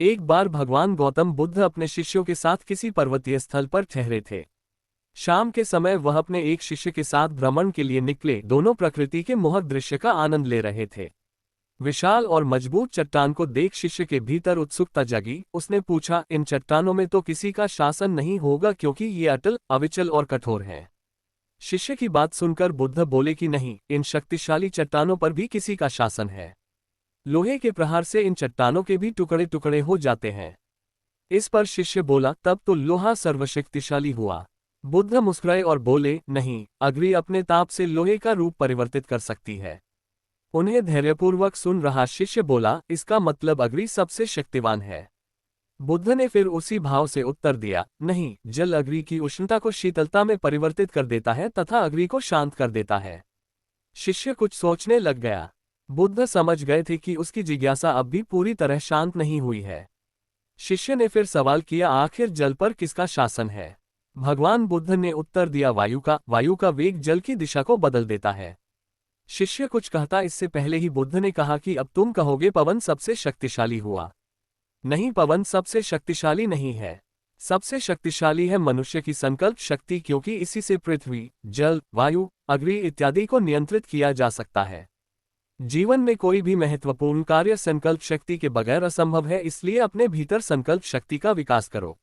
एक बार भगवान गौतम बुद्ध अपने शिष्यों के साथ किसी पर्वतीय स्थल पर ठहरे थे। शाम के समय वह अपने एक शिष्य के साथ भ्रमण के लिए निकले। दोनों प्रकृति के मोहक दृश्य का आनंद ले रहे थे। विशाल और मजबूत चट्टान को देख शिष्य के भीतर उत्सुकता जगी। उसने पूछा, इन चट्टानों में तो किसी का शासन नहीं होगा क्योंकि ये अटल, अविचल और कठोर हैं। शिष्य की बात सुनकर बुद्ध बोले कि नहीं, इन शक्तिशाली चट्टानों पर भी किसी का शासन है। लोहे के प्रहार से इन चट्टानों के भी टुकड़े टुकड़े हो जाते हैं। इस पर शिष्य बोला, तब तो लोहा सर्वशक्तिशाली हुआ। बुद्ध मुस्कुराए और बोले, नहीं, अग्नि अपने ताप से लोहे का रूप परिवर्तित कर सकती है। उन्हें धैर्यपूर्वक सुन रहा शिष्य बोला, इसका मतलब अग्नि सबसे शक्तिवान है। बुद्ध ने फिर उसी भाव से उत्तर दिया, नहीं, जल अग्नि की उष्णता को शीतलता में परिवर्तित कर देता है तथा अग्नि को शांत कर देता है। शिष्य कुछ सोचने लग गया। बुद्ध समझ गए थे कि उसकी जिज्ञासा अब भी पूरी तरह शांत नहीं हुई है। शिष्य ने फिर सवाल किया, आखिर जल पर किसका शासन है? भगवान बुद्ध ने उत्तर दिया, वायु का। वायु का वेग जल की दिशा को बदल देता है। शिष्य कुछ कहता इससे पहले ही बुद्ध ने कहा कि अब तुम कहोगे पवन सबसे शक्तिशाली हुआ। नहीं, पवन सबसे शक्तिशाली नहीं है। सबसे शक्तिशाली है मनुष्य की संकल्प शक्ति, क्योंकि इसी से पृथ्वी, जल, वायु, अग्नि इत्यादि को नियंत्रित किया जा सकता है। जीवन में कोई भी महत्वपूर्ण कार्य संकल्प शक्ति के बगैर असंभव है, इसलिए अपने भीतर संकल्प शक्ति का विकास करो।